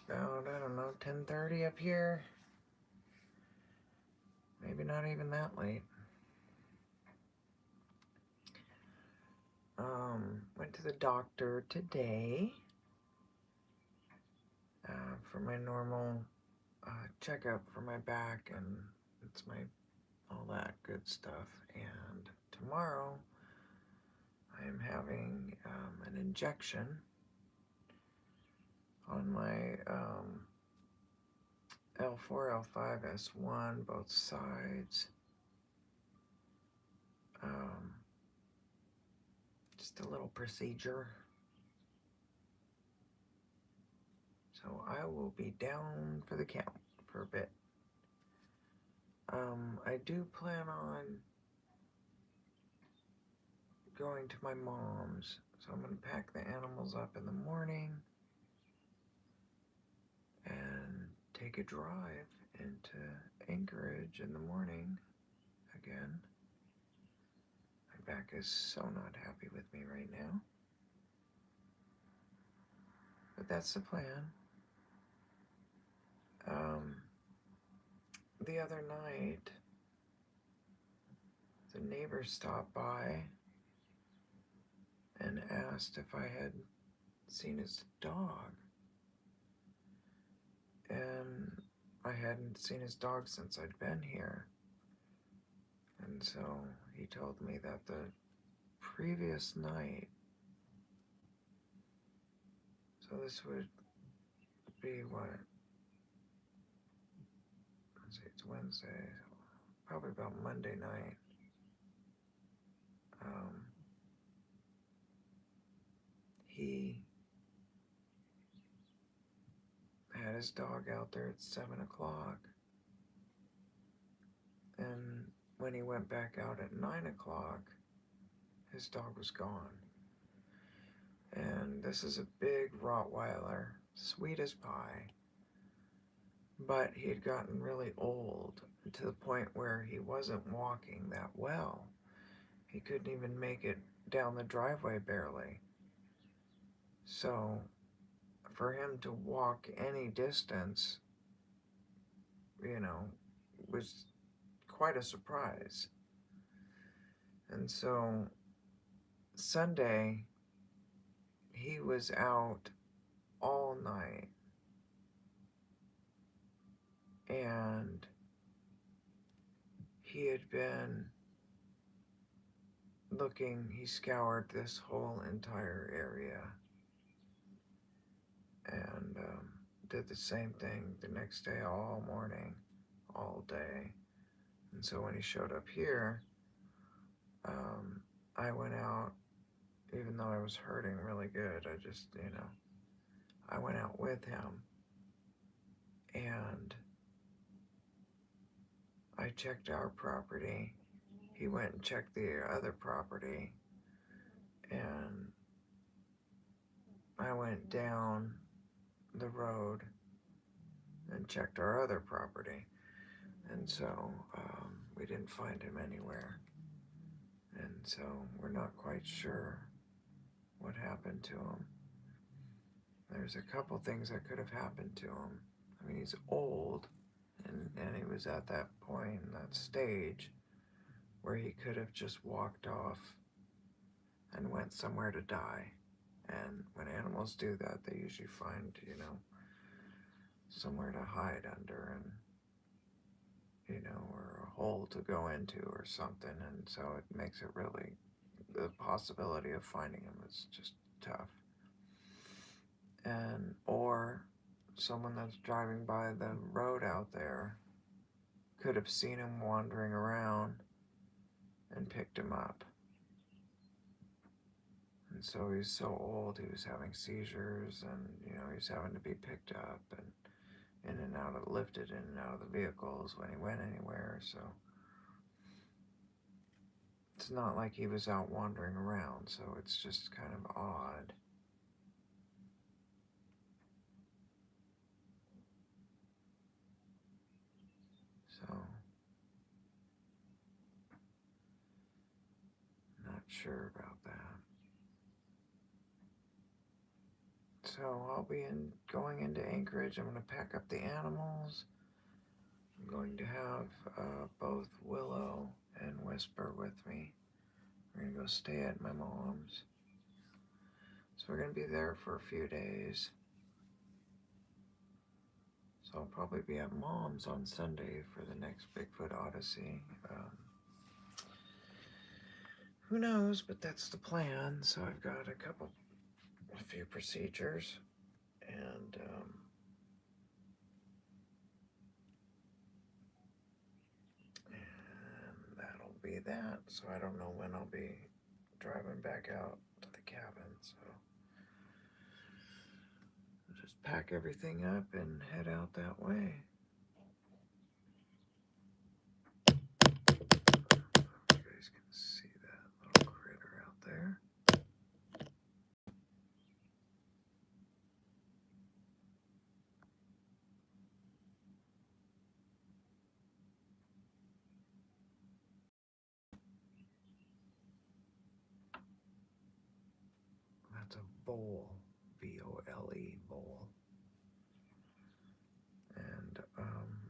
About, I don't know, 10:30 up here. Maybe not even that late. Went to the doctor today for my normal checkup for my back and it's my all that good stuff. And tomorrow I am having an injection on my L4, L5, S1, both sides. Um, just a little procedure. So I will be down for the count for a bit. I do plan on going to my mom's, so I'm going to pack the animals up in the morning and take a drive into Anchorage in the morning again. My back is so not happy with me right now. But that's the plan. The other night, the neighbor stopped by and asked if I had seen his dog. And I hadn't seen his dog since I'd been here. And so he told me that the previous night, so this would be what? Let's see, it's Wednesday, probably about Monday night. He had his dog out there at 7 o'clock. And when he went back out at 9 o'clock, his dog was gone. And this is a big Rottweiler, sweet as pie. But he had gotten really old to the point where he wasn't walking that well. He couldn't even make it down the driveway barely. So for him to walk any distance, was quite a surprise. And so Sunday, he was out all night. And he had been looking, he scoured this whole entire area and did the same thing the next day, all morning, all day. And so when he showed up here, I went out, even though I was hurting really good. I went out with him and I checked our property. He went and checked the other property, and I went down the road and checked our other property. And so we didn't find him anywhere. And so we're not quite sure what happened to him. There's a couple things that could have happened to him. I mean, he's old, and he was at that point, that stage, where he could have just walked off and went somewhere to die. And when animals do that, they usually find, somewhere to hide under and, or a hole to go into or something. And so it makes it really, the possibility of finding him is just tough. Or someone that's driving by the road out there could have seen him wandering around and picked him up. And so he's so old, he was having seizures, and he was having to be picked up and lifted in and out of the vehicles when he went anywhere. So it's not like he was out wandering around, so it's just kind of odd. So not sure about that. so I'll be going into Anchorage. I'm going to pack up the animals. I'm going to have both Willow and Whisper with me. We're going to go stay at my mom's. So we're going to be there for a few days. So I'll probably be at mom's on Sunday for the next Bigfoot Odyssey. Who knows, but that's the plan. So I've got a few procedures, and that'll be that. So I don't know when I'll be driving back out to the cabin. So I'll just pack everything up and head out that way. You guys can see that little critter out there. That's a vole, V-O-L-E, vole. And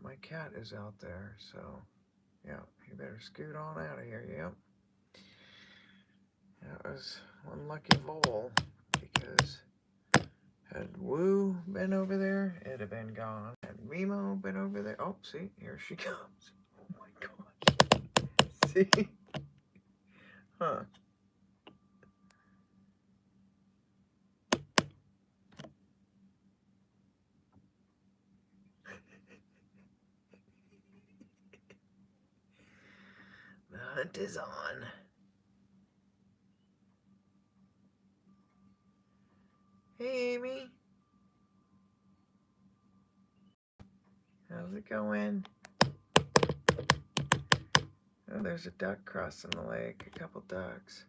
my cat is out there, so yeah, you better scoot on out of here. Yep. That was one lucky vole, because had Woo been over there, it'd have been gone. Had Remo been over there, oh, see, here she comes. Oh my gosh. See? Huh. The hunt is on. Hey, Amy. How's it going? Oh, there's a duck crossing the lake. A couple ducks.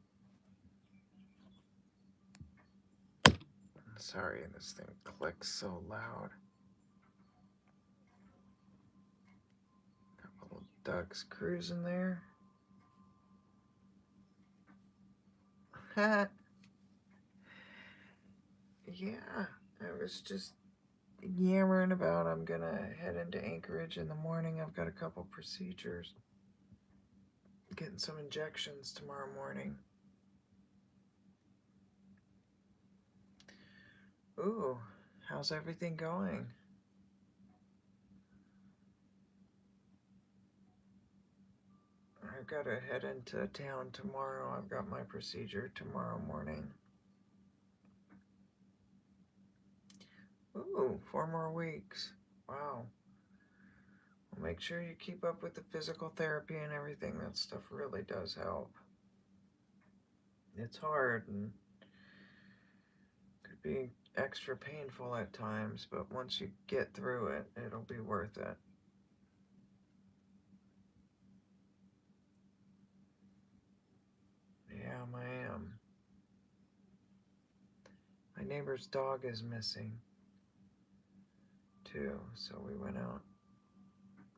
Sorry, this thing clicks so loud. Couple of ducks cruising there. Ha! Yeah, I was just yammering about I'm gonna head into Anchorage in the morning. I've got a couple procedures. Getting some injections tomorrow morning. Ooh, how's everything going? I've got to head into town tomorrow. I've got my procedure tomorrow morning. Ooh, 4 more weeks. Wow. Well, make sure you keep up with the physical therapy and everything. That stuff really does help. It's hard and could be extra painful at times, but once you get through it, it'll be worth it. Yeah, I am. My neighbor's dog is missing, too, so we went out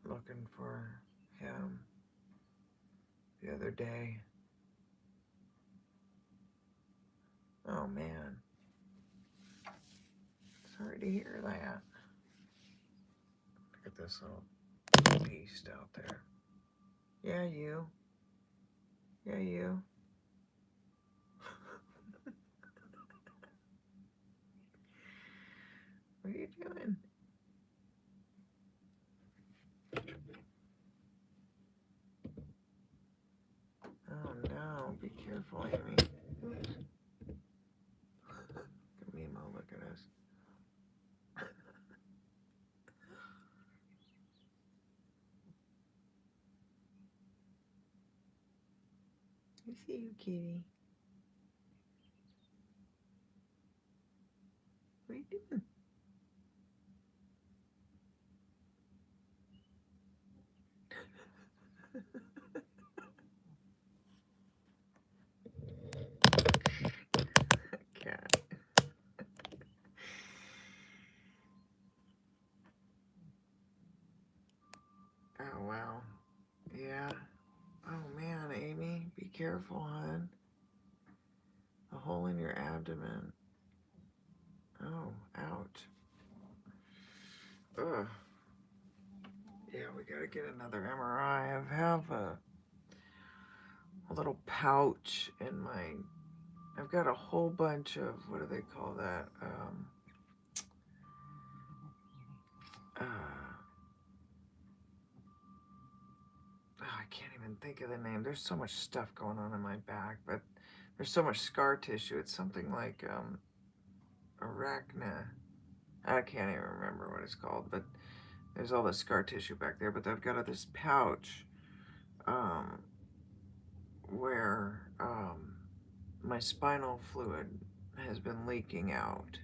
looking for him the other day. Oh, man. Sorry to hear that. Look at this little beast out there. Yeah, you. Yeah, you. What are you doing? Oh no, be careful, Amy. Look at Mimo, look at us. I see you, kitty. What are you doing? Cat. Oh, wow. Yeah. Oh, man, Amy, be careful, hon. A hole in your abdomen. Oh. Ugh. Yeah, we gotta get another MRI. I have a little pouch in my. I've got a whole bunch of, what do they call that? Uh, I can't even think of the name. There's so much stuff going on in my back, but there's so much scar tissue. It's something like arachna. I can't even remember what it's called, but there's all this scar tissue back there. But I've got this pouch um, where my spinal fluid has been leaking out,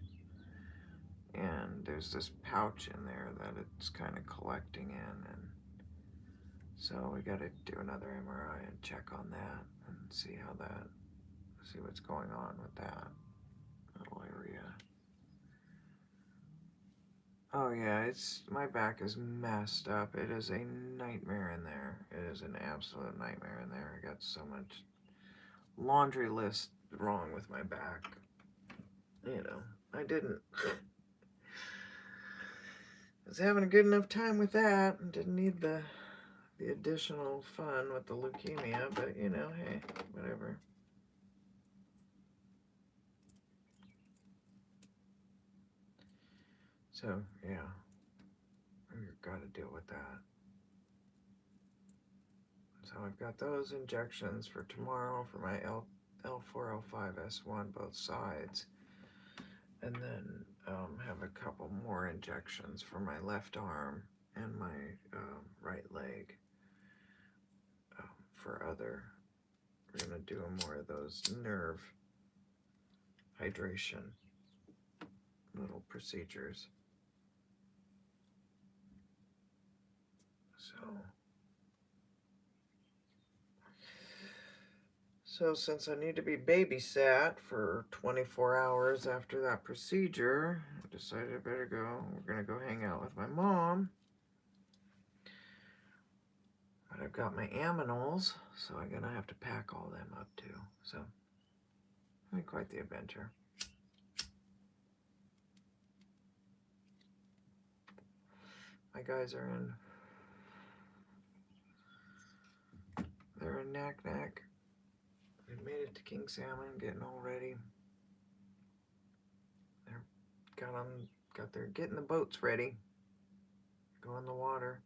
and there's this pouch in there that it's kind of collecting in, and so we got to do another MRI and check on that and see what's going on with that little area. Oh yeah, my back is messed up. It is a nightmare in there. It is an absolute nightmare in there. I got so much laundry list wrong with my back. You know, I didn't. I was having a good enough time with that and didn't need the additional fun with the leukemia, but you know, hey, whatever. So, yeah, we've got to deal with that. So I've got those injections for tomorrow for my L4, L5S1, both sides. And then have a couple more injections for my left arm and my right leg for other. We're going to do more of those nerve hydration little procedures. So since I need to be babysat for 24 hours after that procedure, I decided I better go. We're going to go hang out with my mom. But I've got my aminals, so I'm going to have to pack all them up too. So, it'll be quite the adventure. My guys are in. They're in Knack Knack. We made it to King Salmon, getting all ready. They're got their getting the boats ready. Go in the water.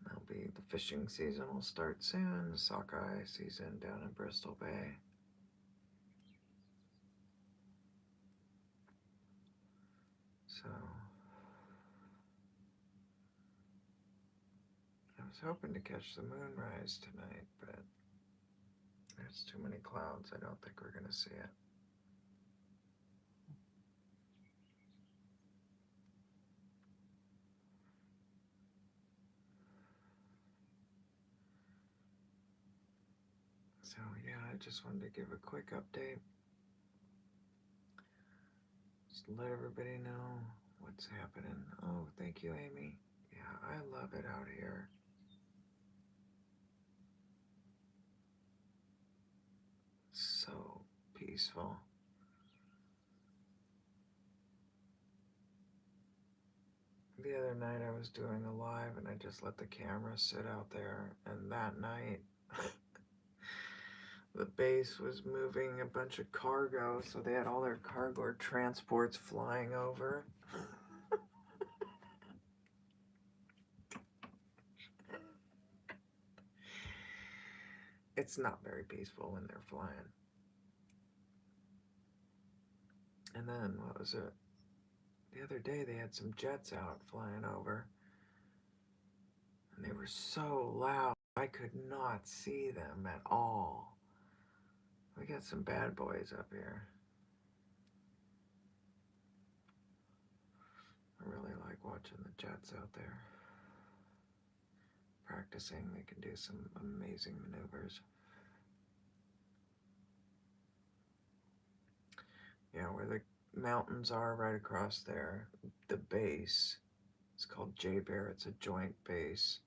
That'll be the fishing season will start soon. The sockeye season down in Bristol Bay. So I was hoping to catch the moonrise tonight, but there's too many clouds. I don't think we're gonna see it. So yeah, I just wanted to give a quick update. Just let everybody know what's happening. Oh, thank you, Amy. Yeah, I love it out here. So peaceful. The other night I was doing a live and I just let the camera sit out there, and that night the base was moving a bunch of cargo, so they had all their cargo transports flying over. It's not very peaceful when they're flying. And then, what was it? The other day they had some jets out flying over, and they were so loud I could not see them at all. We got some bad boys up here. I really like watching the jets out there. Practicing, they can do some amazing maneuvers. Yeah, where the mountains are right across there, the base, it's called J Bear. It's a joint base,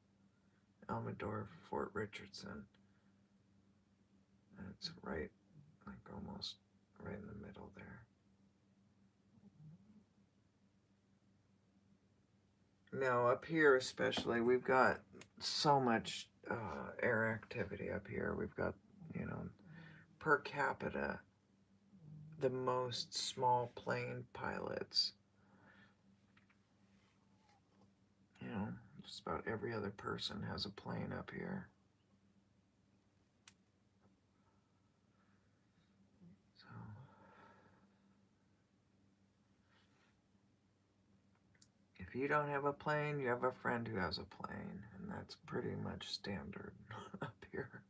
Elmendorf, Fort Richardson. And it's right, like almost right in the middle there. No, up here especially, we've got so much air activity up here. We've got, you know, per capita, the most small plane pilots. You know, just about every other person has a plane up here. So, if you don't have a plane, you have a friend who has a plane, and that's pretty much standard up here.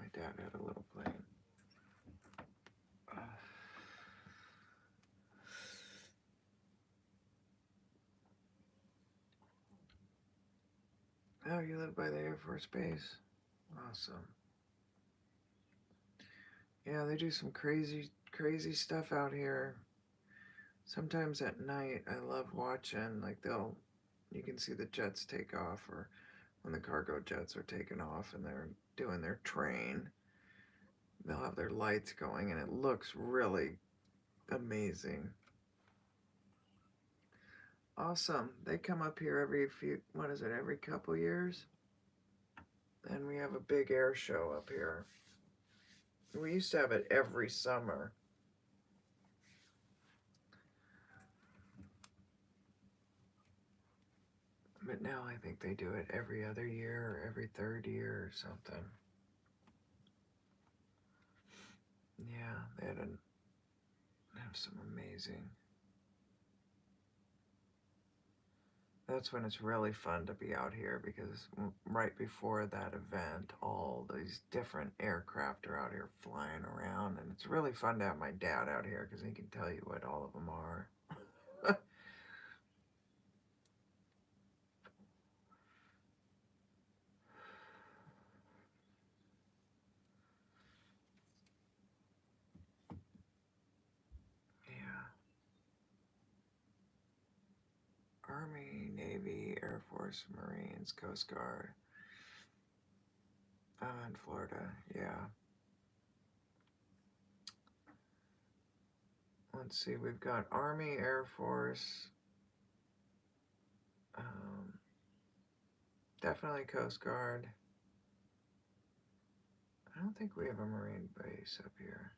My dad had a little plane. Oh, you live by the Air Force Base? Awesome. Yeah, they do some crazy, crazy stuff out here. Sometimes at night, I love watching, like you can see the jets take off, or when the cargo jets are taking off and they're doing their train, they'll have their lights going and it looks really amazing. Awesome. They come up here every couple years? And we have a big air show up here. We used to have it every summer. But now I think they do it every other year or every third year or something. Yeah, they have some amazing. That's when it's really fun to be out here, because right before that event, all these different aircraft are out here flying around, and it's really fun to have my dad out here because he can tell you what all of them are. Yeah. Army, Navy, Air Force, Marines, Coast Guard. In Florida, yeah. Let's see, we've got Army, Air Force, definitely Coast Guard. I don't think we have a Marine base up here.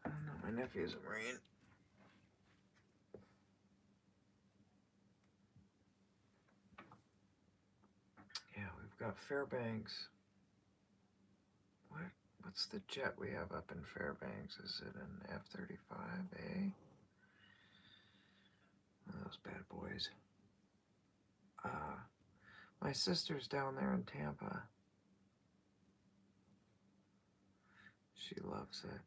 I don't know, my nephew's a Marine. Yeah, we've got Fairbanks. What's the jet we have up in Fairbanks? Is it an F-35A? One of those bad boys. My sister's down there in Tampa. She loves it.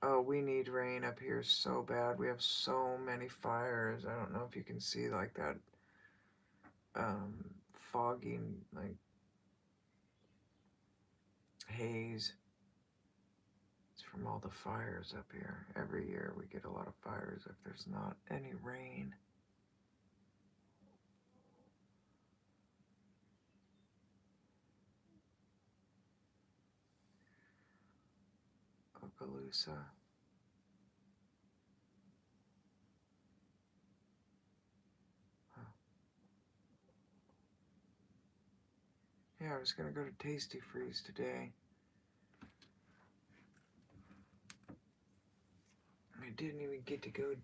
Oh, we need rain up here so bad. We have so many fires. I don't know if you can see like that fogging, like haze. It's from all the fires up here. Every year we get a lot of fires if there's not any rain. Okaloosa. Yeah, I was gonna go to Tasty Freeze today. I didn't even get to go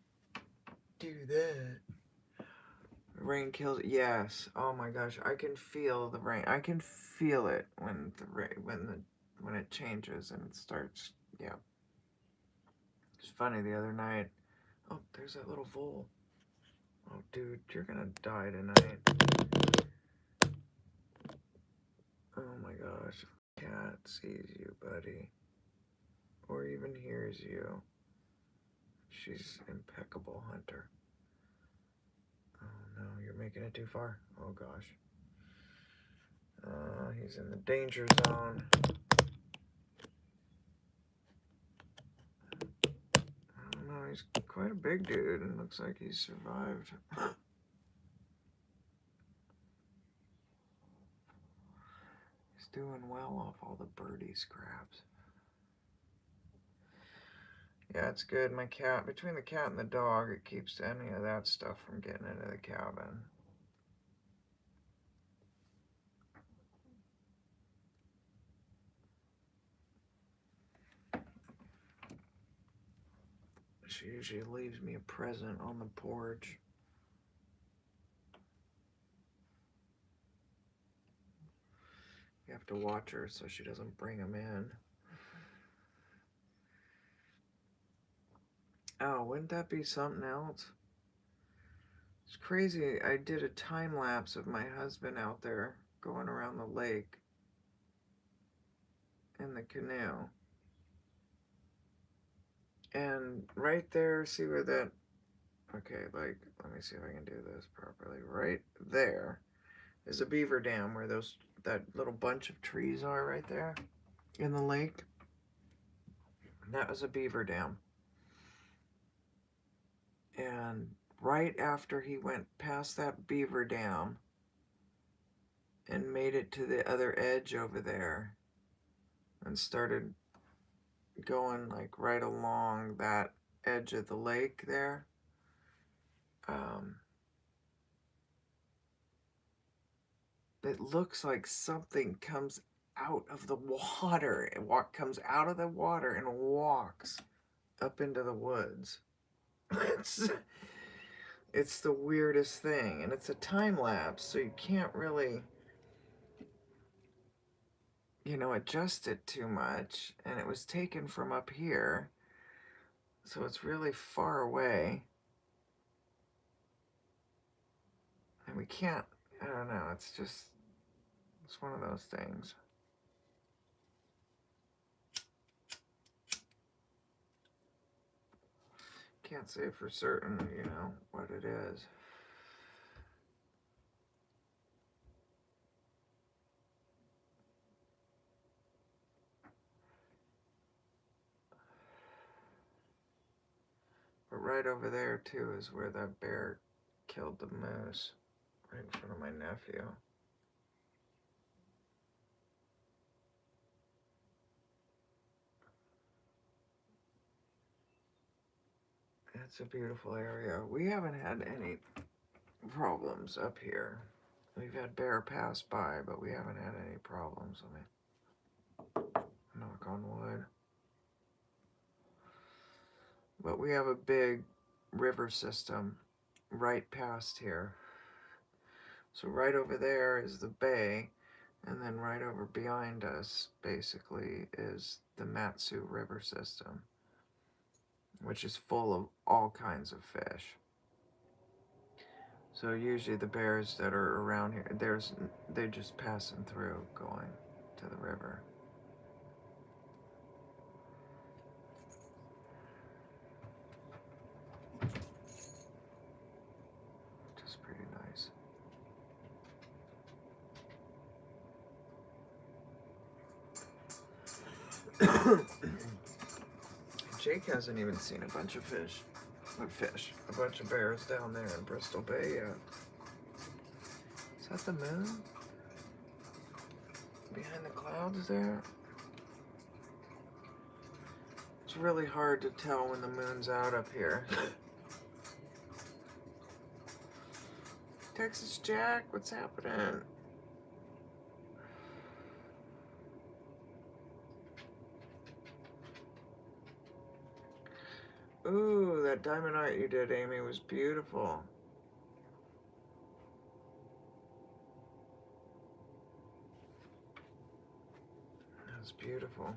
do that. Rain kills it. Yes. Oh my gosh, I can feel the rain. I can feel it when when it changes and it starts. Yeah. It's funny, the other night. Oh, there's that little vole. Oh, dude, you're gonna die tonight. Oh my gosh, if a cat sees you, buddy, or even hears you, she's impeccable hunter. Oh no, you're making it too far. Oh gosh. He's in the danger zone. Oh no, He's quite a big dude and looks like he's survived. He's doing well off all the birdie scraps. Yeah, it's good. My cat, between the cat and the dog, it keeps any of that stuff from getting into the cabin. She usually leaves me a present on the porch. You have to watch her so she doesn't bring them in. Oh, wouldn't that be something else? It's crazy. I did a time lapse of my husband out there going around the lake in the canoe. And right there, see where that, okay, like, let me see if I can do this properly. Right there is a beaver dam where that little bunch of trees are right there in the lake. That was a beaver dam. And right after he went past that beaver dam and made it to the other edge over there and started going like right along that edge of the lake there, it looks like something comes out of the water. Comes out of the water and walks up into the woods. It's, it's the weirdest thing, and it's a time lapse, so you can't really, adjust it too much. And it was taken from up here, so it's really far away. And we can't, I don't know, it's one of those things. Can't say for certain, what it is. But right over there, too, is where that bear killed the moose, right in front of my nephew. It's a beautiful area. We haven't had any problems up here. We've had bear pass by, but we haven't had any problems. Knock on wood. But we have a big river system right past here. So right over there is the bay, and then right over behind us, basically, is the Matsu River system, which is full of all kinds of fish. So usually the bears that are around here, they're just passing through, going to the river. Which is pretty nice. Jake hasn't even seen a bunch of a bunch of bears down there in Bristol Bay yet. Is that the moon? Behind the clouds there? It's really hard to tell when the moon's out up here. Texas Jack, what's happening? Ooh, that diamond art you did, Amy, was beautiful. That was beautiful.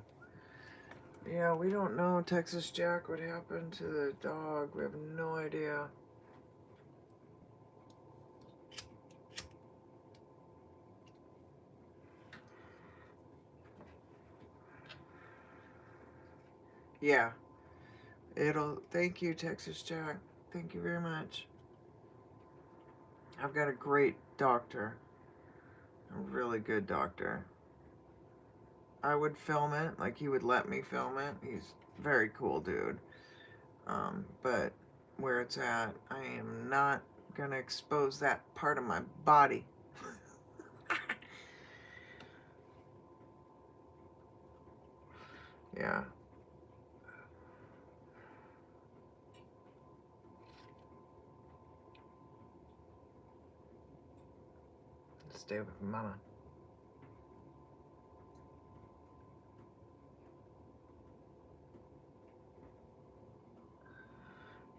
Yeah, we don't know, Texas Jack, what happened to the dog. We have no idea. Yeah. Thank you, Texas Jack. Thank you very much. I've got a great doctor. A really good doctor. I would film it, like he would let me film it. He's a very cool dude. But where it's at, I am not gonna expose that part of my body. Yeah. Stay with mama.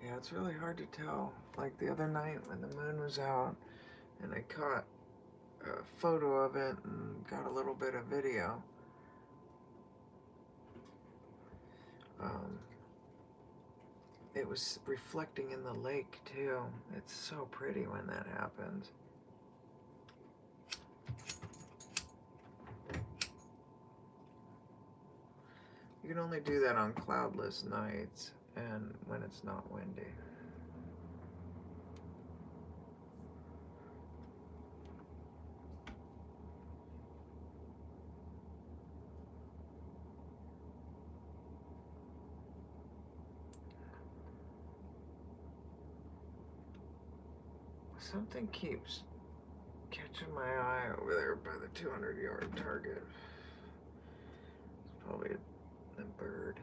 Yeah, it's really hard to tell. Like the other night when the moon was out and I caught a photo of it and got a little bit of video. It was reflecting in the lake too. It's so pretty when that happens. You can only do that on cloudless nights and when it's not windy. Something keeps catching my eye over there by the 200-yard target. It's probably a bird.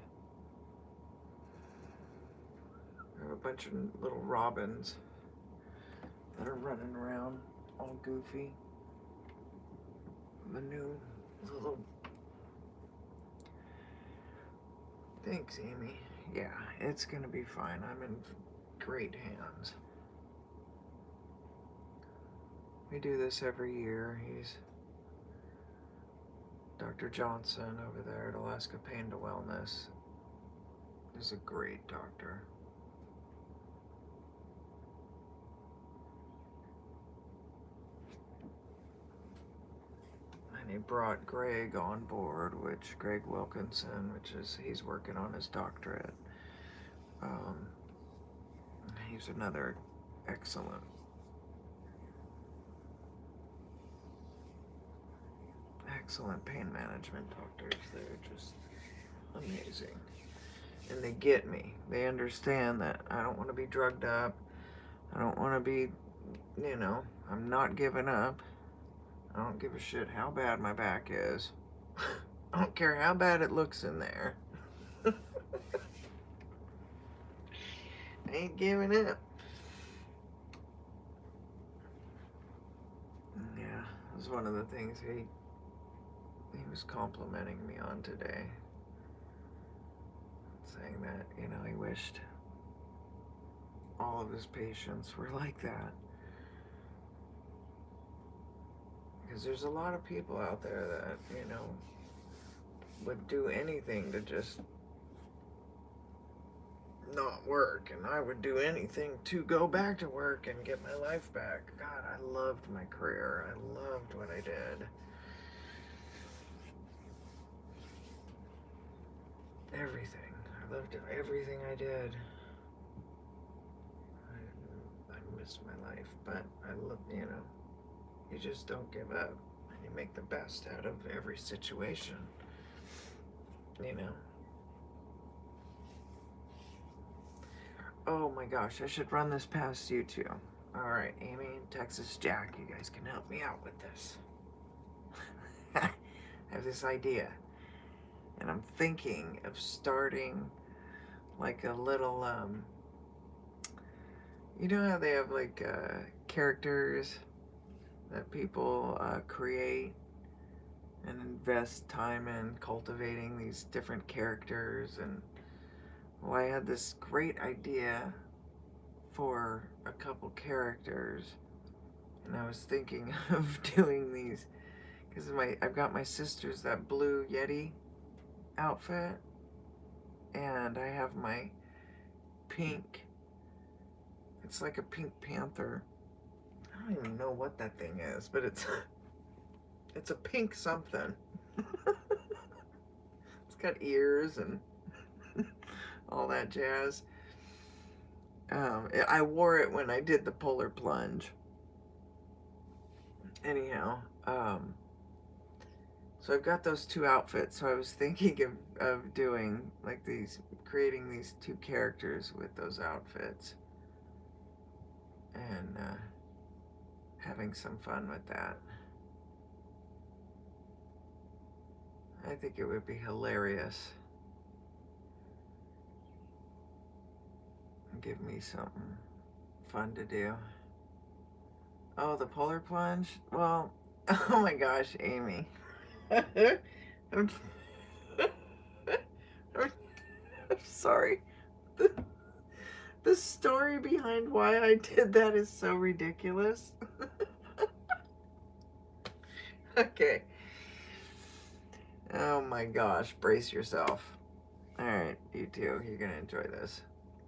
There are a bunch of little robins that are running around all goofy. The new little... Thanks, Amy. Yeah, it's gonna be fine. I'm in great hands. We do this every year. He's Dr. Johnson over there at Alaska Pain to Wellness. He's a great doctor. And he brought Greg on board, Greg Wilkinson, he's working on his doctorate. He's another excellent pain management doctors. They're just amazing. And they get me. They understand that I don't want to be drugged up. I don't want to be, I'm not giving up. I don't give a shit how bad my back is. I don't care how bad it looks in there. I ain't giving up. Yeah, it was one of the things he was complimenting me on today. Saying that, he wished all of his patients were like that. Because there's a lot of people out there that, would do anything to just not work. And I would do anything to go back to work and get my life back. God, I loved my career. I loved what I did. Everything. I loved everything I did. I miss my life, but I love, you just don't give up. And you make the best out of every situation. Oh my gosh, I should run this past you too. Alright, Amy and Texas Jack, you guys can help me out with this. I have this idea. And I'm thinking of starting like a little, you know how they have like characters that people create and invest time in cultivating these different characters. And well, I had this great idea for a couple characters, and I was thinking of doing these because I've got my sister's that blue Yeti outfit, and I have my pink, it's like a Pink Panther. I don't even know what that thing is, but it's a pink something. It's got ears and all that jazz. I wore it when I did the polar plunge. Anyhow, So I've got those two outfits. So I was thinking of doing like creating these two characters with those outfits, and having some fun with that. I think it would be hilarious. Give me something fun to do. Oh, the polar plunge? Well, oh my gosh, Amy. I'm, I'm sorry. The, the story behind why I did that is so ridiculous. Okay. Oh my gosh, brace yourself. Alright, you too. You're going to enjoy this.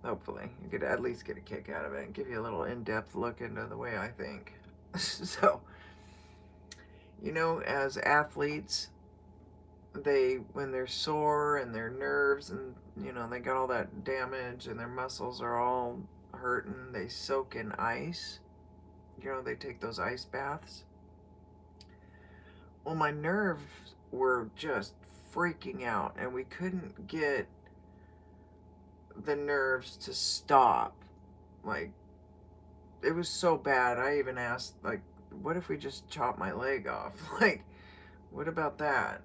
Hopefully. You could at least get a kick out of it and give you a little in-depth look into the way I think. So, as athletes, when they're sore and their nerves and, they got all that damage and their muscles are all hurting, they soak in ice. They take those ice baths. Well, my nerves were just freaking out, and we couldn't get the nerves to stop. Like, it was so bad. I even asked, like, what if we just chop my leg off? Like, what about that?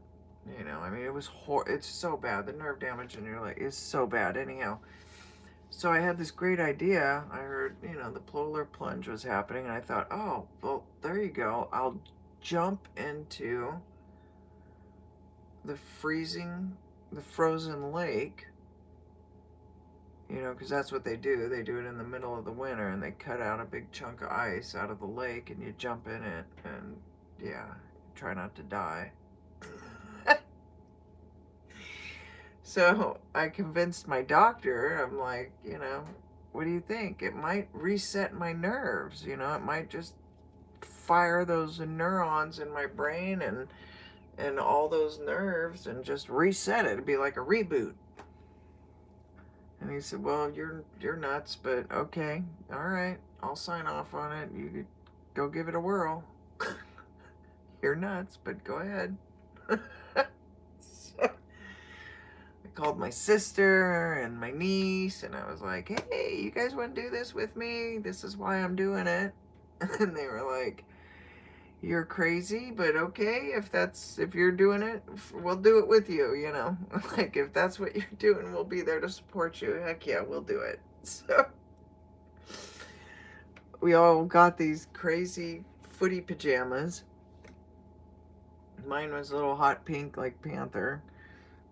I mean, it's so bad. The nerve damage in your leg is so bad. Anyhow, so I had this great idea. I heard, the polar plunge was happening, and I thought, oh, well, there you go. I'll jump into the frozen lake, because that's what they do. They do it in the middle of the winter, and they cut out a big chunk of ice out of the lake, and you jump in it, and yeah, try not to die. So I convinced my doctor. I'm like, what do you think? It might reset my nerves. It might just fire those neurons in my brain and all those nerves and just reset it. It'd be like a reboot. And he said, well, you're nuts, but okay, all right, I'll sign off on it. You go give it a whirl. You're nuts, but go ahead. So I called my sister and my niece, and I was like, hey, you guys want to do this with me? This is why I'm doing it. And they were like, you're crazy, but okay, if you're doing it, we'll do it with you, like, if that's what you're doing, we'll be there to support you. Heck yeah, we'll do it. So we all got these crazy footy pajamas. Mine was a little hot pink, like Panther,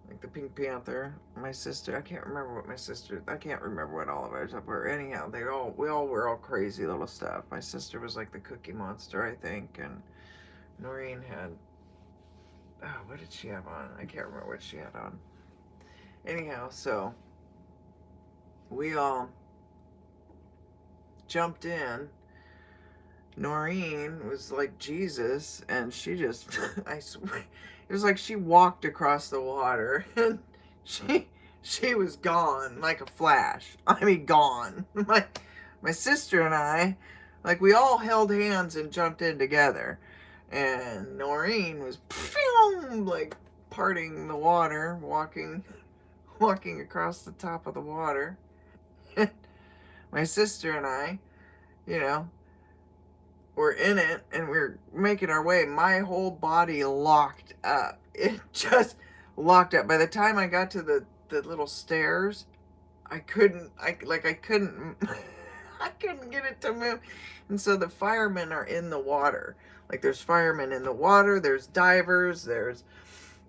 like the Pink Panther. My sister, I can't remember what all of ours were. Anyhow, we all were all crazy little stuff. My sister was like the Cookie Monster, I think, and Noreen had, what did she have on? I can't remember what she had on. Anyhow, so we all jumped in. Noreen was like Jesus, and she just, I swear, it was like she walked across the water, and she was gone like a flash. I mean, gone. My sister and I, like, we all held hands and jumped in together, and Noreen was like parting the water, walking across the top of the water. My sister and I, we're in it, and we're making our way. My whole body locked up. It just locked up. By the time I got to the little stairs, I couldn't I couldn't get it to move. And so the firemen are in the water. Like, there's firemen in the water, there's divers, there's,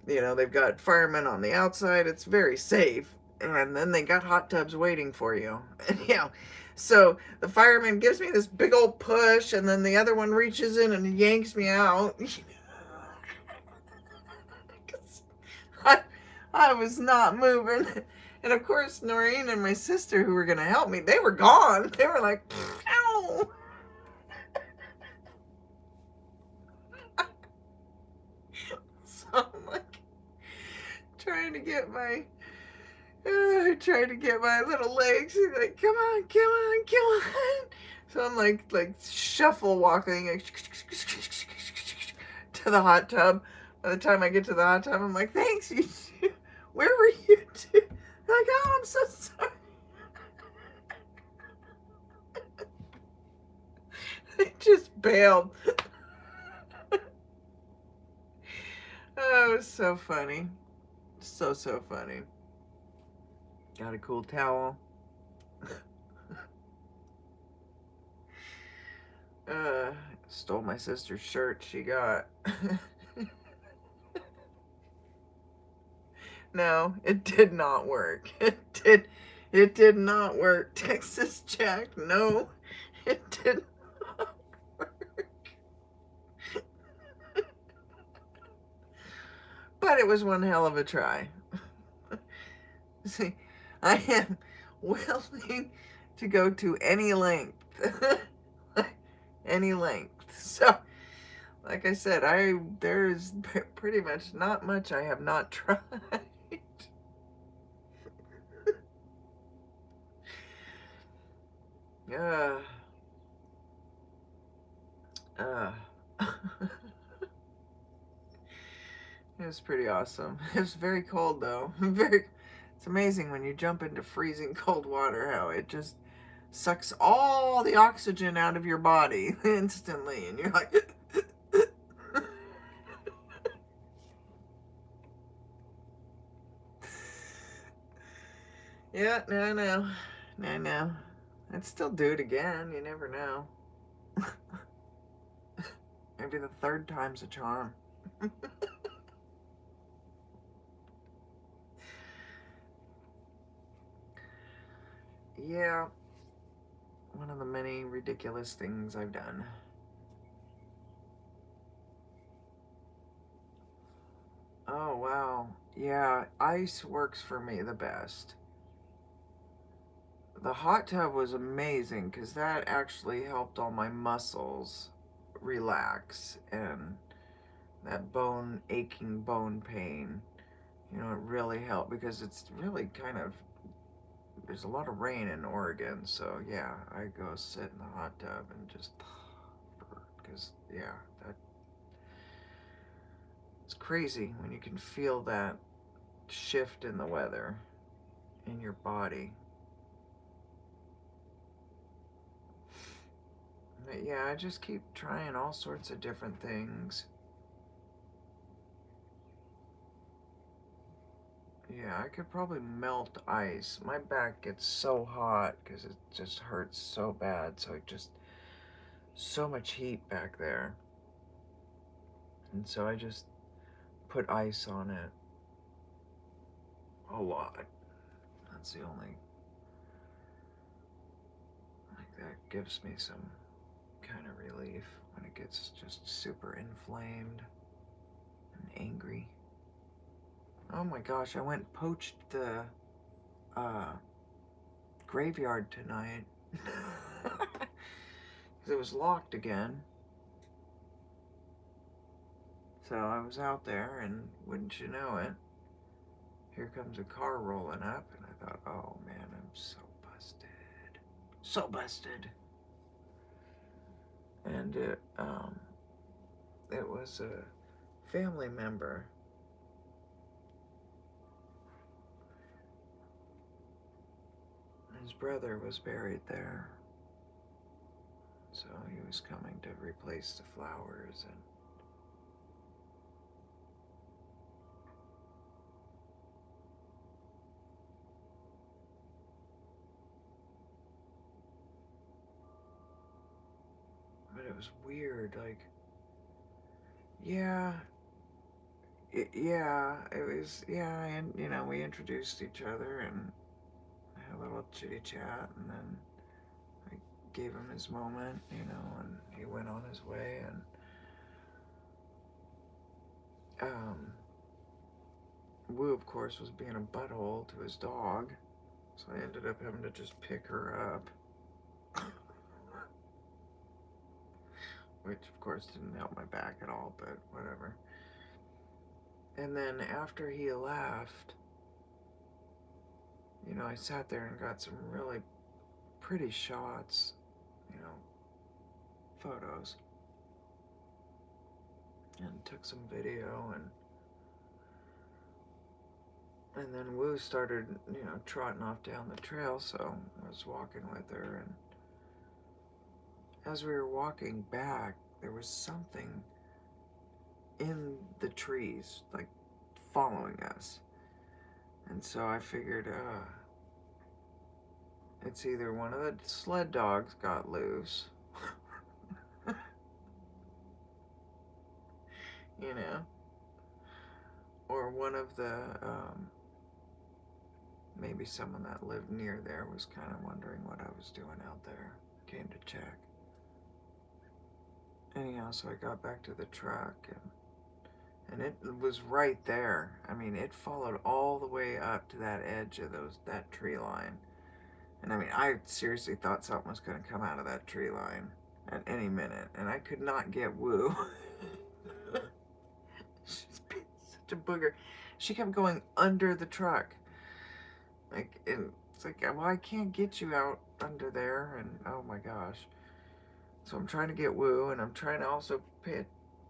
they've got firemen on the outside. It's very safe. And then they got hot tubs waiting for you. And so the fireman gives me this big old push, and then the other one reaches in and yanks me out. I was not moving. And of course, Noreen and my sister, who were going to help me, they were gone. They were like, ow. So I'm like trying to get my little legs. He's like, come on. So I'm like shuffle walking to the hot tub, By the time I get to the hot tub, I'm like, thanks, you. Where were you two? They're like, oh, I'm so sorry. They just bailed. Oh, it was so funny. So funny. Got a cool towel. Stole my sister's shirt she got. No, it did not work. It did not work. Texas Jack, no. It did not work. But it was one hell of a try. See, I am willing to go to any length. Any length. So, like I said, there's pretty much not much I have not tried. uh, uh. It was pretty awesome. It was very cold though. It's amazing when you jump into freezing cold water how it just sucks all the oxygen out of your body instantly, and you're like, yeah, no. I'd still do it again. You never know. Maybe the third time's a charm. Yeah, one of the many ridiculous things I've done. Oh, wow. Yeah, ice works for me the best. The hot tub was amazing because that actually helped all my muscles relax and that aching bone pain. You know, it really helped because it's really kind of, there's a lot of rain in Oregon. So, yeah, I go sit in the hot tub and just, because, yeah, it's crazy when you can feel that shift in the weather in your body. But yeah, I just keep trying all sorts of different things. Yeah, I could probably melt ice. My back gets so hot because it just hurts so bad. So it just, so much heat back there. And so I just put ice on it a lot. That's the only, like, that gives me some kind of relief when it gets just super inflamed and angry. Oh my gosh, I went and poached the graveyard tonight. Because it was locked again. So I was out there, and wouldn't you know it, here comes a car rolling up, and I thought, oh man, I'm so busted. So busted. And it was a family member. His brother was buried there. So he was coming to replace the flowers, and but it was weird, like, yeah, and we introduced each other and had a little chitty chat, and then I gave him his moment, and he went on his way, and Wu, of course, was being a butthole to his dog, so I ended up having to just pick her up, which of course didn't help my back at all, but whatever. And then after he left, I sat there and got some really pretty shots, photos. and took some video, and then Woo started, trotting off down the trail, so I was walking with her, and as we were walking back, there was something in the trees, like, following us. And so I figured, it's either one of the sled dogs got loose, you know, or one of the, maybe someone that lived near there was kind of wondering what I was doing out there, came to check. Anyhow, so I got back to the truck, and it was right there. I mean, it followed all the way up to that edge of that tree line. And I mean, I seriously thought something was going to come out of that tree line at any minute, and I could not get Woo. She's been such a booger. She kept going under the truck. Like, it's like, well, I can't get you out under there, and oh my gosh. So I'm trying to get Woo, and I'm trying to also pay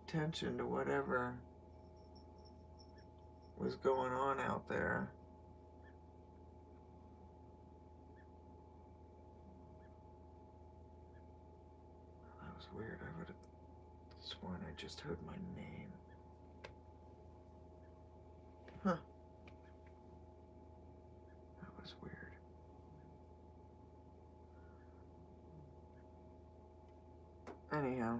attention to whatever was going on out there. That was weird. I would have sworn I just heard my name. Huh. That was weird. Anyhow,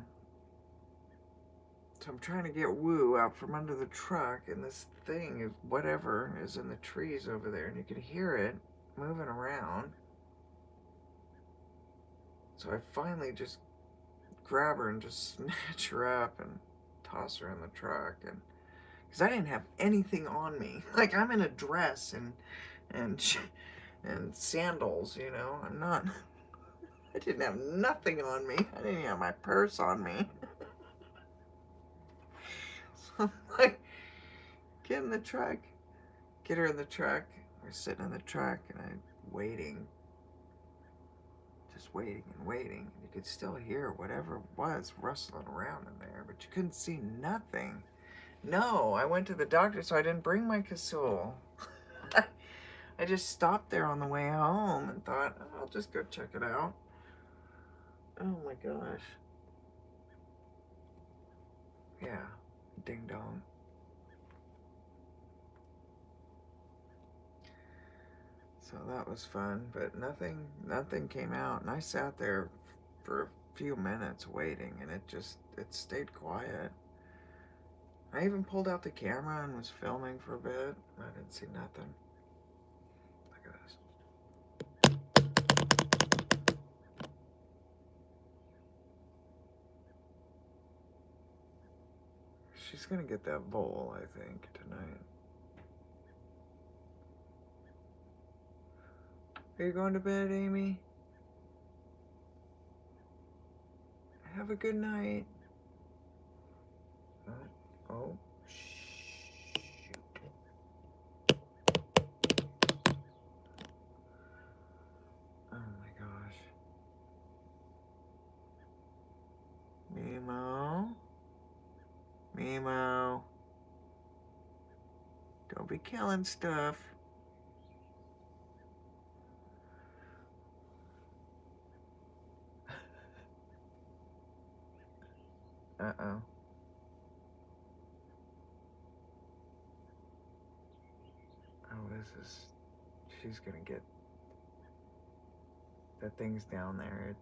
so I'm trying to get Woo out from under the truck, and this thing, whatever, is in the trees over there, and you can hear it moving around. So I finally just grab her and just snatch her up and toss her in the truck, and because I didn't have anything on me, like I'm in a dress and sandals, I'm not. I didn't have nothing on me. I didn't even have my purse on me. So I'm like, get in the truck, get her in the truck. We're sitting in the truck, and I'm waiting, just waiting and waiting. You could still hear whatever it was rustling around in there, but you couldn't see nothing. No, I went to the doctor, so I didn't bring my casul. I just stopped there on the way home and thought, oh, I'll just go check it out. Oh my gosh. Yeah, ding dong. So that was fun, but nothing came out, and I sat there for a few minutes waiting, and it stayed quiet. I even pulled out the camera and was filming for a bit. I didn't see nothing. Look at this. She's gonna get that bowl, I think, tonight. Are you going to bed, Amy? Have a good night. Oh, shoot. Oh my gosh. Mimo. Mimo. Don't be killing stuff. Uh-oh. Oh, she's gonna get the things down there.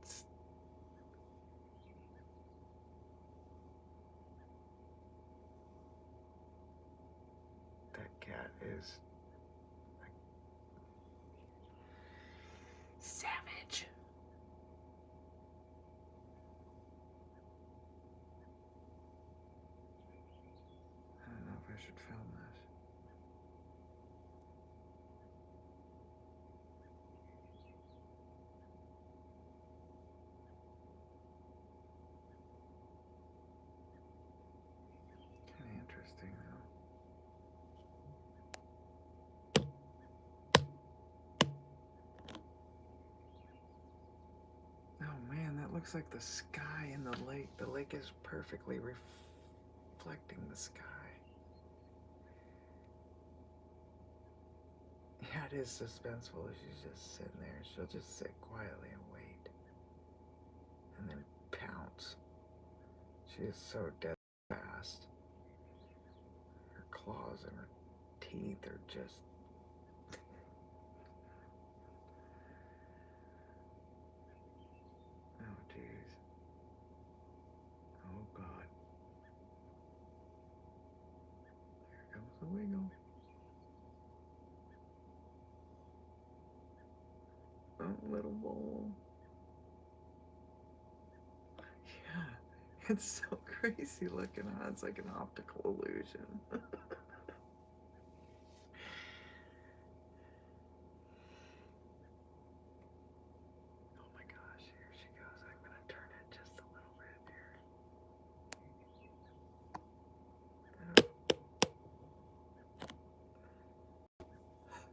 That cat is like savage. I don't know if I should film this. Kind of interesting, though. Oh man, that looks like the sky in the lake. The lake is perfectly reflecting the sky. Yeah, it is suspenseful as she's just sitting there. She'll just sit quietly and wait. And then pounce. She is so dead fast. Her claws and her teeth are just... Oh, jeez. Oh, God. Here comes the wiggle. Oh, little bowl. Yeah, it's so crazy looking, huh? It's like an optical illusion. Oh my gosh, here she goes. I'm gonna turn it just a little bit here.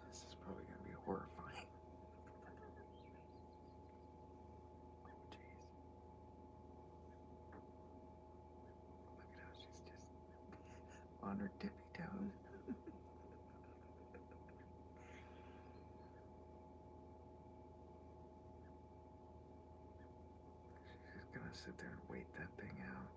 This is probably gonna be horrifying. Jeez. Look at how she's just on her tippy toes. She's gonna sit there and wait that thing out.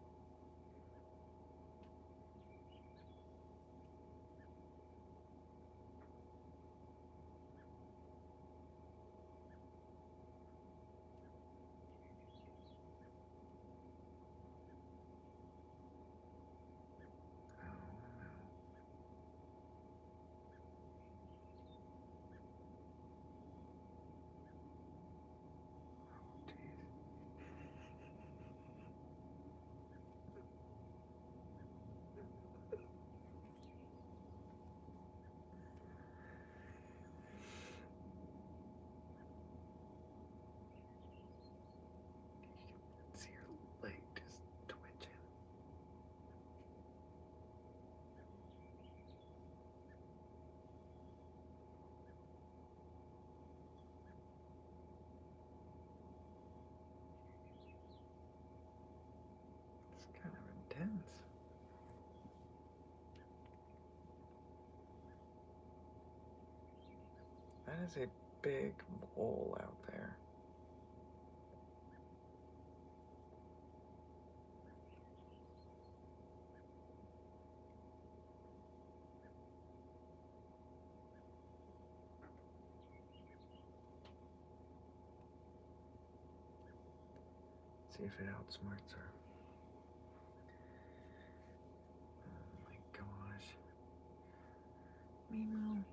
Oh no. Oh jeez. You can see her leg just twitching. It's kind of intense. That is a big hole out there. See if it outsmarts her. Oh my gosh. Meow.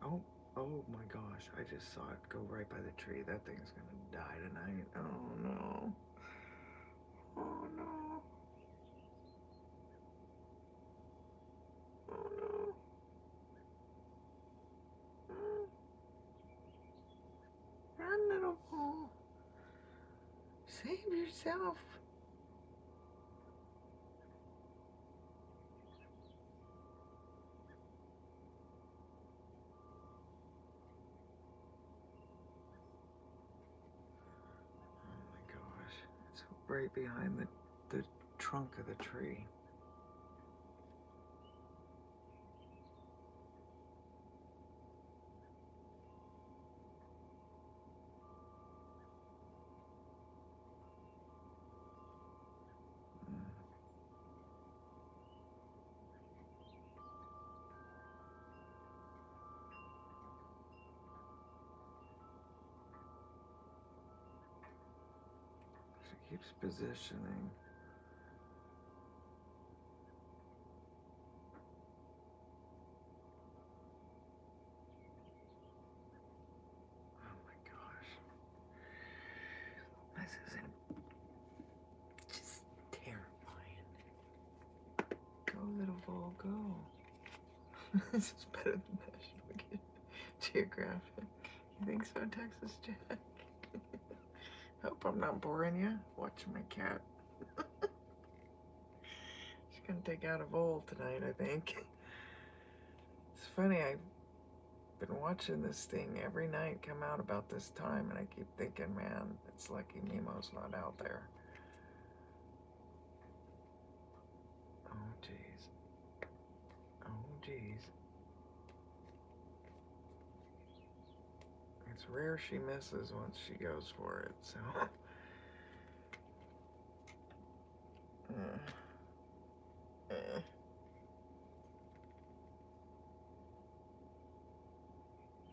Oh, oh my gosh. I just saw it go right by the tree. That thing's gonna die tonight. Oh no. Oh no. Oh no. Mm. Run, little Paul. Save yourself. Oh my gosh. It's right behind the trunk of the tree. Mm. She keeps positioning. Oh my gosh. This is just terrifying. Go, little Vol, go. This is better than National Geographic. You think so, Texas Jack? Hope I'm not boring you. Watching my cat. She's gonna take out a vole tonight, I think. It's funny, I've been watching this thing every night come out about this time, and I keep thinking, man, it's lucky Nemo's not out there. Oh, jeez. Oh, jeez. It's rare she misses once she goes for it, so.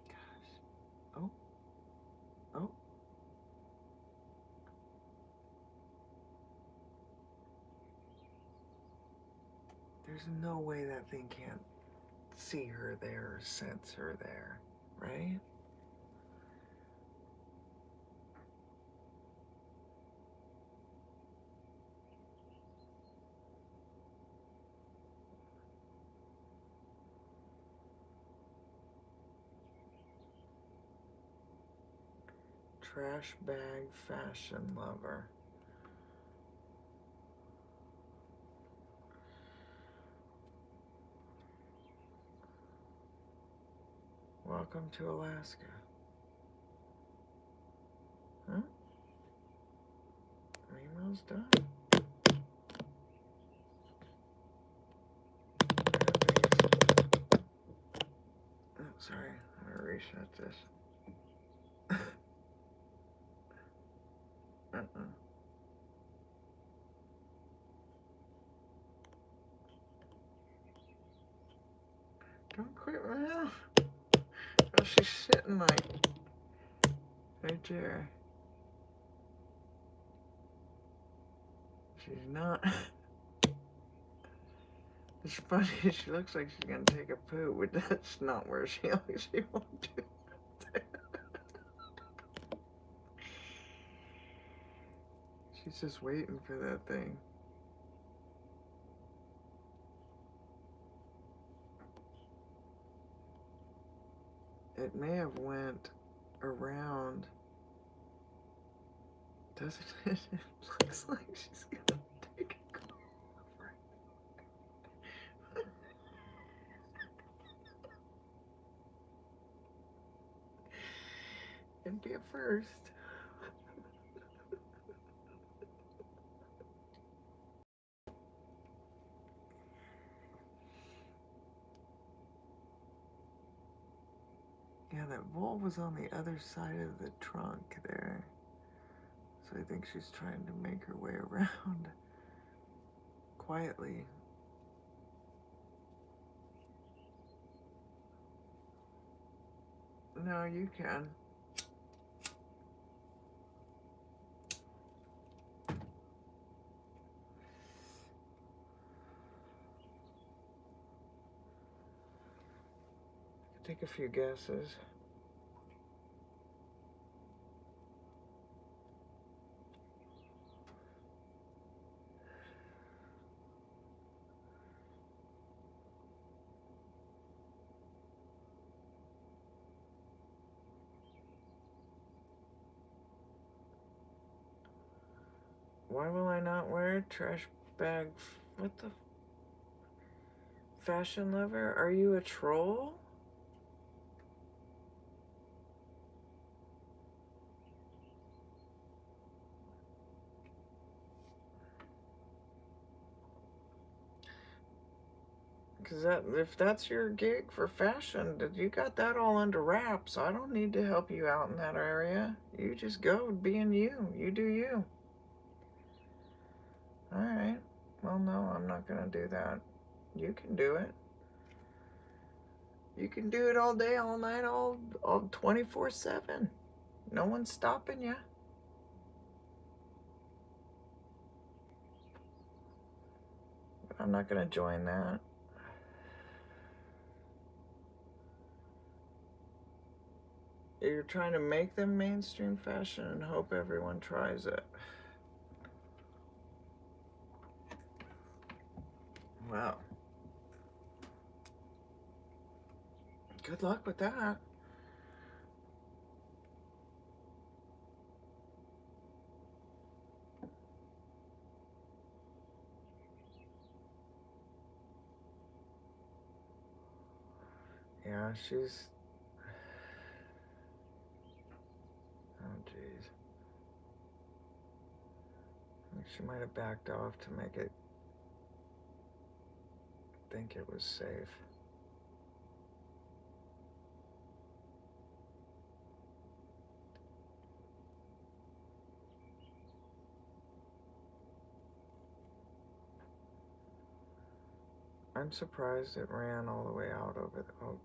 Gosh. Oh. Oh. There's no way that thing can't see her there or sense her there, right? Trash bag fashion lover. Welcome to Alaska. Huh? Email's done. Oh, sorry. I'm gonna reset this. Don't quit now. Oh, she's sitting like right there. She's not. It's funny. She looks like she's gonna take a poo, but that's not where she won't do. She's just waiting for that thing. It may have went around. Doesn't it? It looks like she's gonna take a call. It'd be a first. Yeah, that bowl was on the other side of the trunk there. So I think she's trying to make her way around quietly. No, you can. Take a few guesses. Why will I not wear a trash bag? What the? Fashion lover? Are you a troll? Because if that's your gig for fashion, you got that all under wraps. I don't need to help you out in that area. You just go being you. You do you. All right. Well, no, I'm not going to do that. You can do it. You can do it all day, all night, all 24/7. No one's stopping you. But I'm not going to join that. You're trying to make them mainstream fashion and hope everyone tries it. Wow. Good luck with that. Yeah, she's... Oh, jeez. She might have backed off to make it think it was safe. I'm surprised it ran all the way out over the. Oh,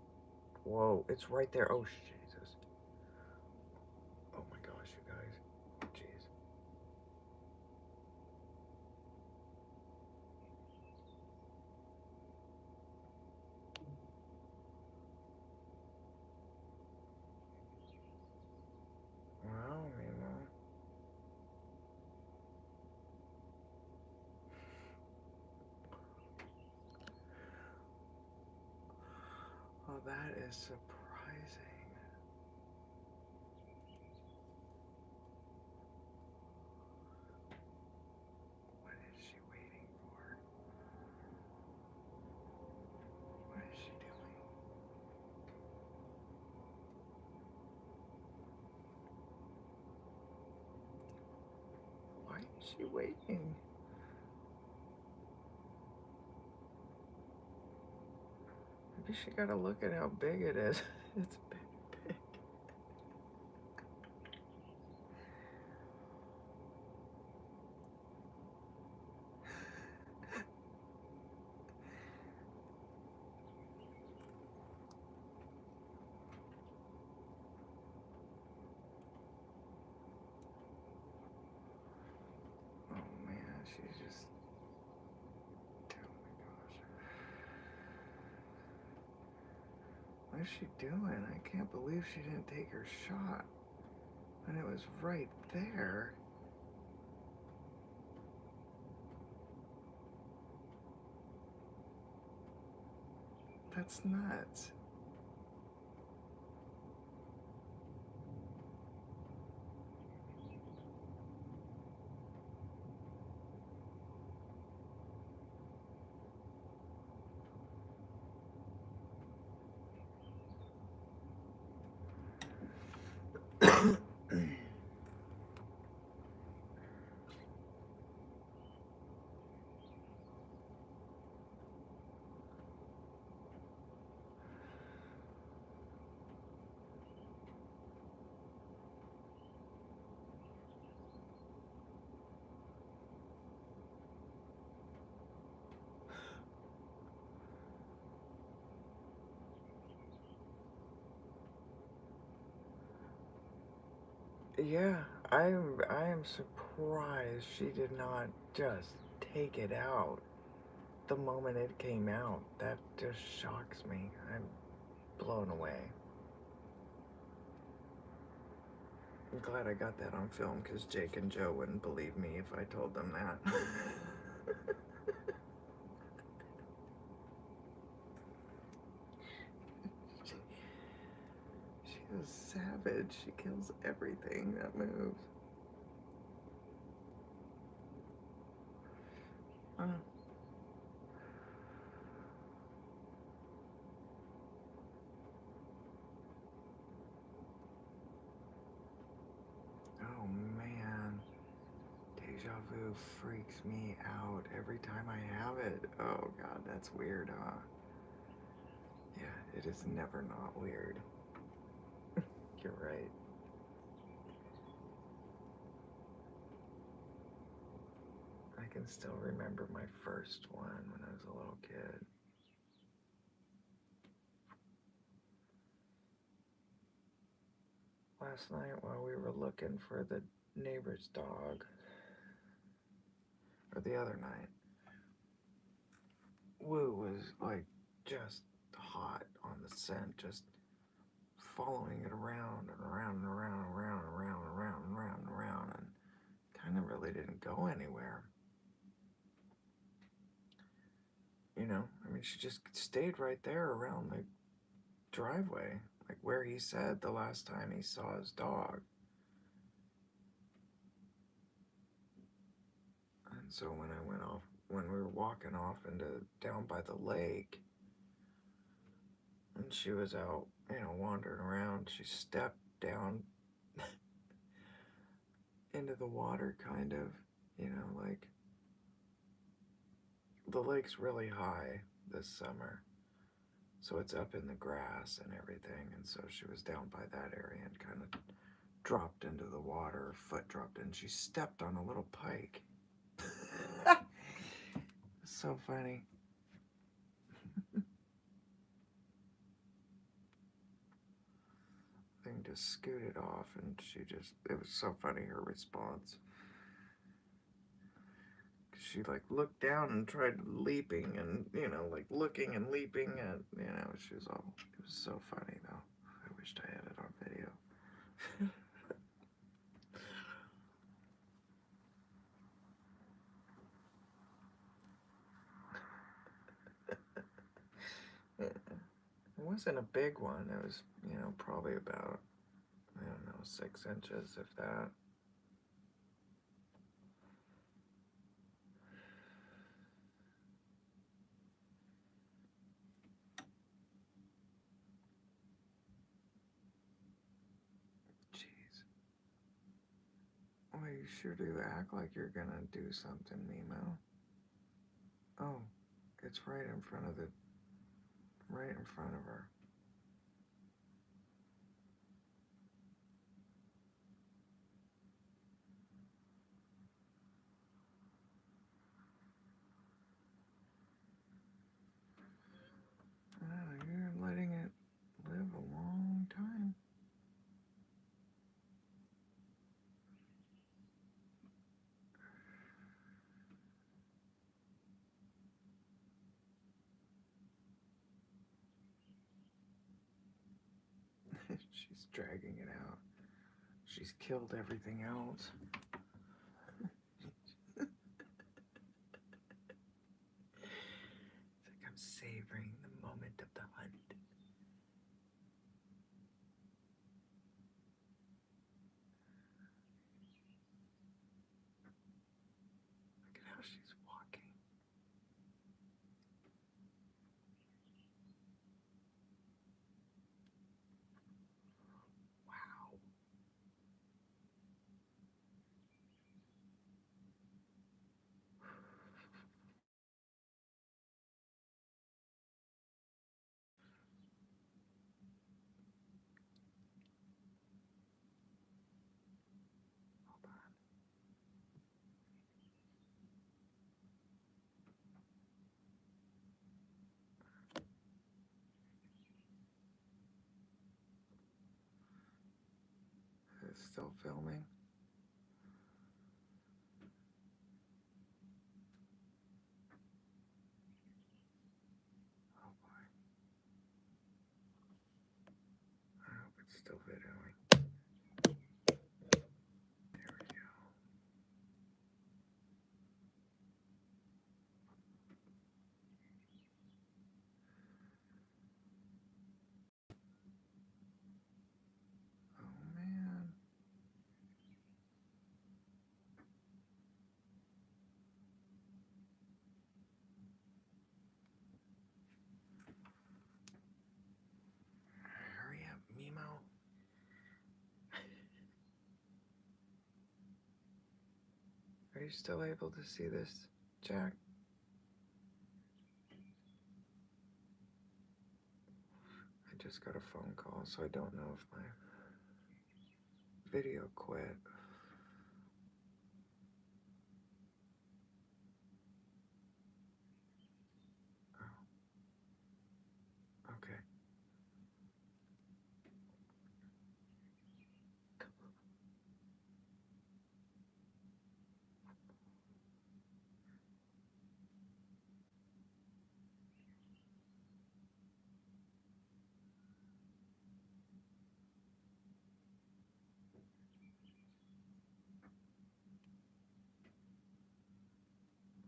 whoa! It's right there. Oh, Jesus! Oh my gosh, you guys! Jeez. Well, you know. Oh, that is surprising. What is she waiting for? What is she doing? Why is she waiting? Maybe she gotta look at how big it is. It's big, big. Oh man, she's just. Oh my gosh. What is she doing? I can't believe she didn't take her shot when it was right there. That's nuts. Yeah, I am surprised she did not just take it out the moment it came out. That just shocks me. I'm blown away. I'm glad I got that on film because Jake and Joe wouldn't believe me if I told them that. She is savage. She kills everything that moves. Uh, oh man. Deja vu freaks me out every time I have it. Oh god, that's weird, huh? Yeah, it is never not weird. You're right. I can still remember my first one when I was a little kid. Last night while we were looking for the neighbor's dog, or the other night, Woo was like just hot on the scent, just following it around and around and around and around and around and around and around and around, and kind of really didn't go anywhere. You know, I mean, she just stayed right there around the driveway, like where he said the last time he saw his dog. And so when I went off, when we were walking off into down by the lake, and she was out, you know, wandering around, she stepped down into the water, kind of, you know, like the lake's really high. this summer. So it's up in the grass and everything. And so she was down by that area and kind of dropped into the water. Her foot dropped in. She stepped on a little pike. So funny. Thing just scooted off, and it was so funny, her response. She like looked down and tried leaping and, like looking and leaping, and, she was all, it was so funny though. I wished I had it on video. It wasn't a big one. It was, probably about, I don't know, 6 inches, if that. Jeez. Well, you sure do act like you're gonna do something, Mimo. Oh, it's right in front of her. Oh, you're letting it live a long time. She's dragging it out. She's killed everything else. It's like I'm savoring the moment of the hunt. Look at how she's walking. Wow. Hold on. It's still filming. Oh boy. I hope it's still videoing. There we go. Oh man. Hurry up, Mimo. Are you still able to see this, Jack? I just got a phone call, so I don't know if my video quit. Oh, okay.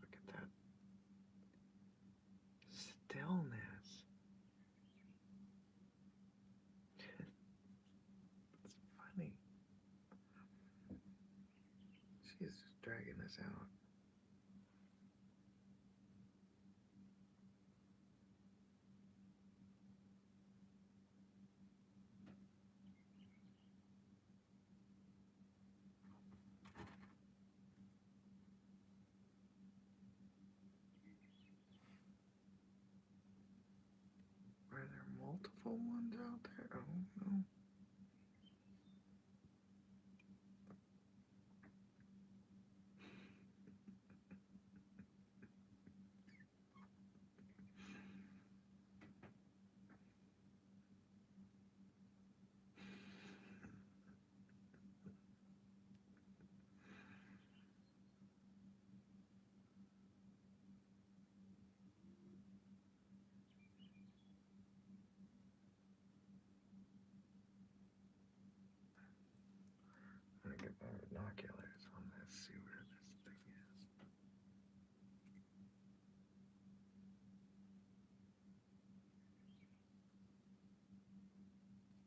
Look at that stillness. It's funny. She's just dragging us out. multiple ones out there? Oh, no. I'm gonna get my binoculars on this, see where this thing is.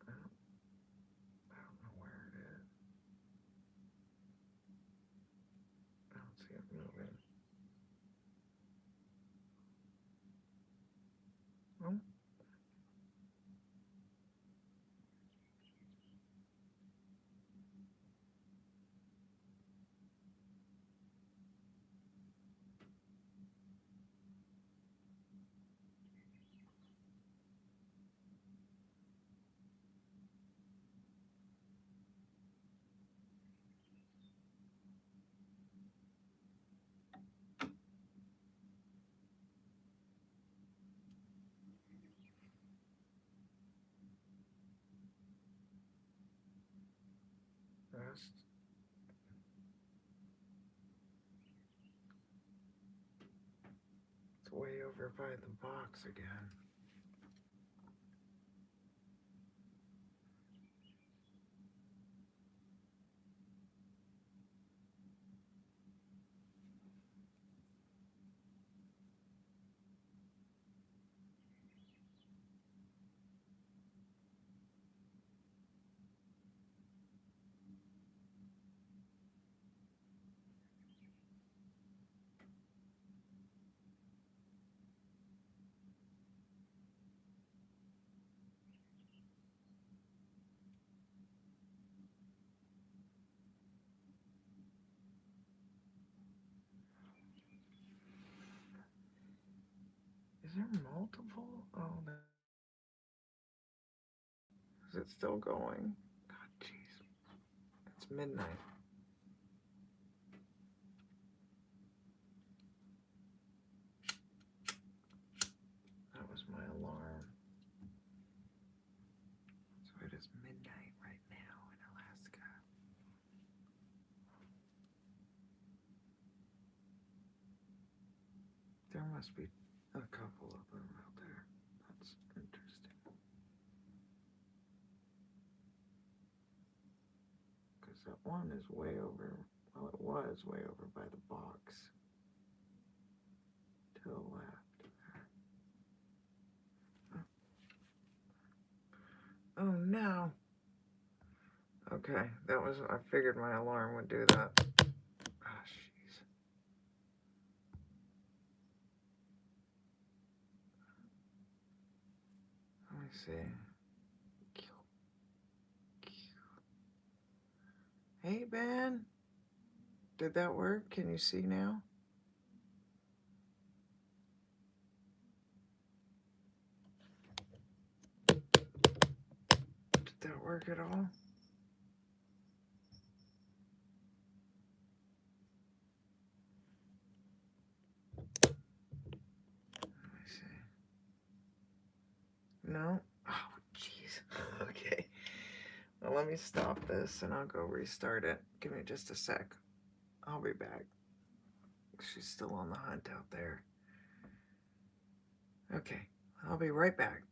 I don't know where it is. I don't see it moving. Oh. It's way over by the box again. Is there multiple? Oh, is it still going? God, jeez. It's midnight. That was my alarm. So it is midnight right now in Alaska. There must be a couple of them out there. That's interesting. Because that one is way over, well, it was way over by the box. To the left there. Oh no. Okay, that was, I figured my alarm would do that. Ah, jeez. Let me see. Hey, Ben. Did that work? Can you see now? Did that work at all? Let me see. No? Oh, jeez. Okay. Well, let me stop this and I'll go restart it. Give me just a sec. I'll be back. She's still on the hunt out there. Okay, I'll be right back.